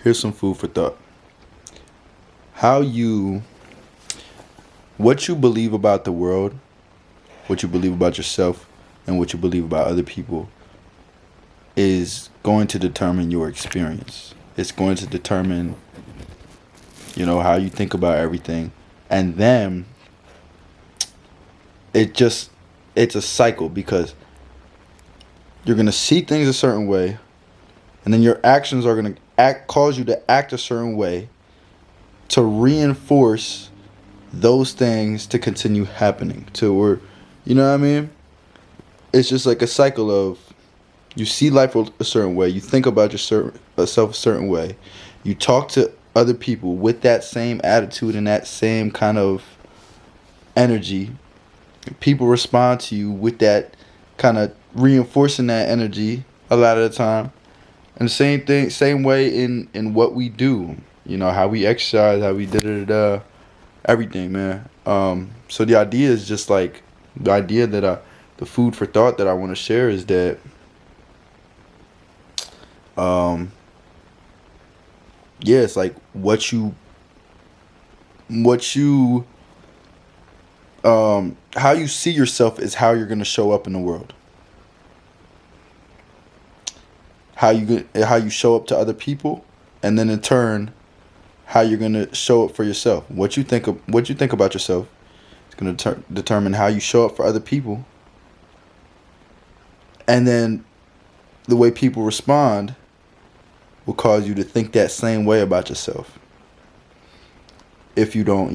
Here's some food for thought. How you, what you believe about the world, what you believe about yourself, and what you believe about other people is going to determine your experience. It's going to determine, how you think about everything. And then it just, it's a cycle because you're going to see things a certain way, and then your actions are going to cause you to act a certain way to reinforce those things to continue happening to where, you know what I mean? It's just like a cycle of you see life a certain way, you think about yourself a certain way, you talk to other people with that same attitude and that same kind of energy. People respond to you with that kind of reinforcing that energy a lot of the time. And the same thing, same way in what we do. How we exercise, how we da everything, man. So the idea is just like the idea that the food for thought that I want to share is that yeah, it's like how you see yourself is how you're gonna show up in the world. How you show up to other people, and then in turn, how you're gonna show up for yourself. What you think about yourself is gonna determine how you show up for other people, and then the way people respond will cause you to think that same way about yourself. If you don't,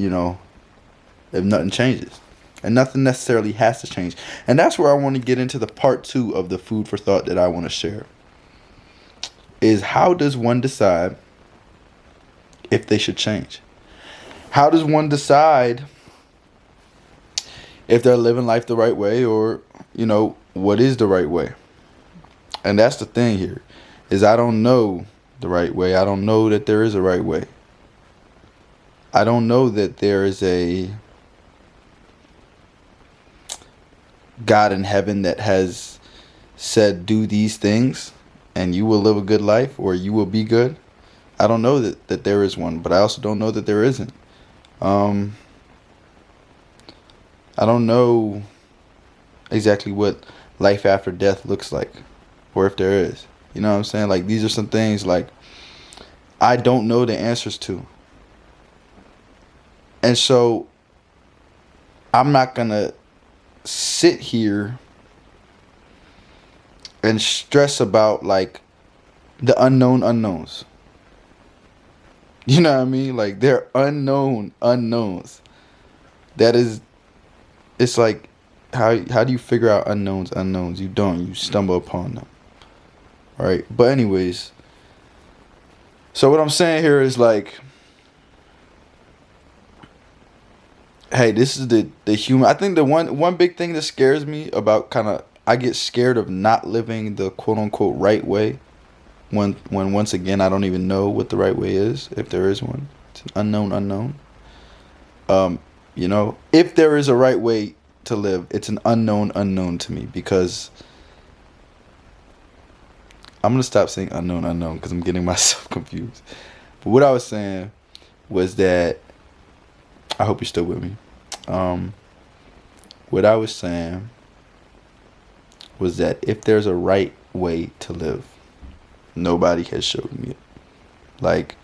if nothing changes. And nothing necessarily has to change. And that's where I want to get into the part 2 of the food for thought that I want to share. Is how does one decide if they should change? How does one decide if they're living life the right way or, what is the right way? And that's the thing here, is I don't know the right way. I don't know that there is a right way. I don't know that there is a God in heaven that has said do these things and you will live a good life or you will be good. I don't know that there is one, but I also don't know that there isn't. I don't know exactly what life after death looks like, or if there is. You know what I'm saying? Like, these are some things like I don't know the answers to. And so I'm not going to sit here and stress about like the unknown unknowns. You know what I mean? Like, they're unknown unknowns. It's like, how do you figure out unknowns? You don't. You stumble upon them. All right. But anyways, so what I'm saying here is like, hey, this is the human. I think the one big thing that scares me about I get scared of not living the quote unquote right way when once again I don't even know what the right way is, if there is one. It's an unknown. If there is a right way to live, it's an unknown to me, because I'm gonna stop saying unknown because I'm getting myself confused. But what I was saying was that, I hope you're still with me. What I was saying was that if there's a right way to live, nobody has showed me it. Like,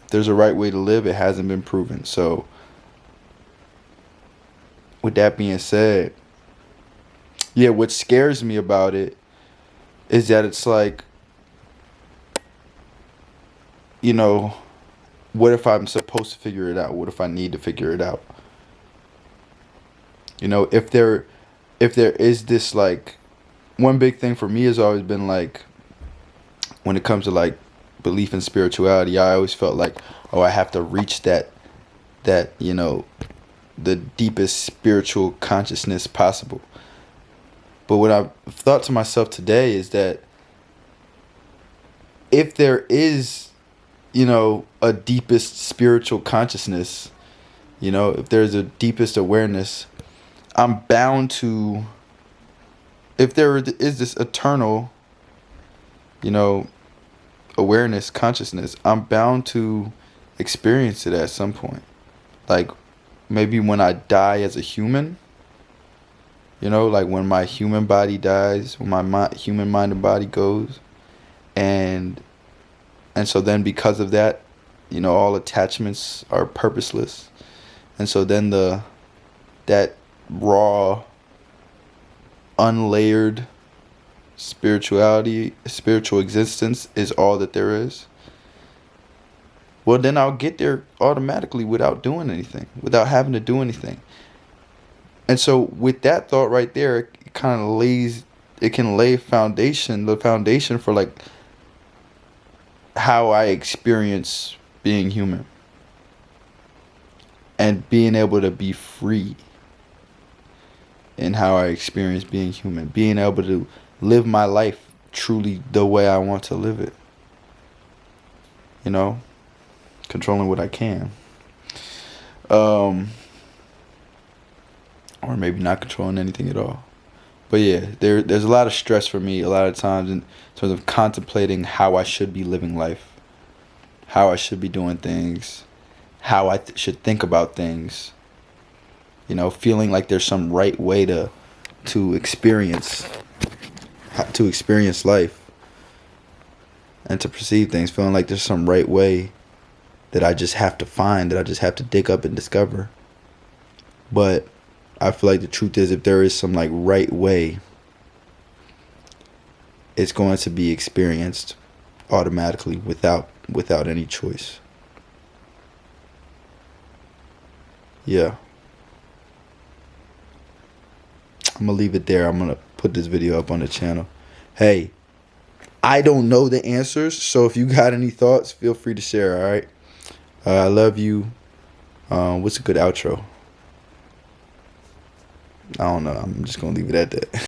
if there's a right way to live, it hasn't been proven. So, with that being said, yeah, what scares me about it is that it's like, what if I'm supposed to figure it out? What if I need to figure it out? If there is this, like, one big thing for me has always been like, when it comes to like belief in spirituality, I always felt like, oh, I have to reach that the deepest spiritual consciousness possible. But what I've thought to myself today is that if there is, a deepest spiritual consciousness, if there's a deepest awareness, I'm bound to, if there is this eternal, awareness, consciousness, I'm bound to experience it at some point. Like maybe when I die as a human, like when my human body dies, when my human mind and body goes, and so then because of that, all attachments are purposeless, and so then that raw, unlayered spiritual existence is all that there is. Well, then I'll get there automatically without doing anything, without having to do anything. And so with that thought right there, it kind of can lay the foundation for like how I experience being human and being able to be free in how I experience being human, being able to live my life truly the way I want to live it, controlling what I can, or maybe not controlling anything at all. But yeah, there's a lot of stress for me a lot of times in terms of contemplating how I should be living life, how I should be doing things, how I should think about things. Feeling like there's some right way to experience life and to perceive things. Feeling like there's some right way that I just have to find, that I just have to dig up and discover. But I feel like the truth is, if there is some like right way, it's going to be experienced automatically without any choice. Yeah. I'm going to leave it there. I'm going to put this video up on the channel. Hey, I don't know the answers, so if you got any thoughts, feel free to share, all right? I love you. What's a good outro? I don't know. I'm just going to leave it at that.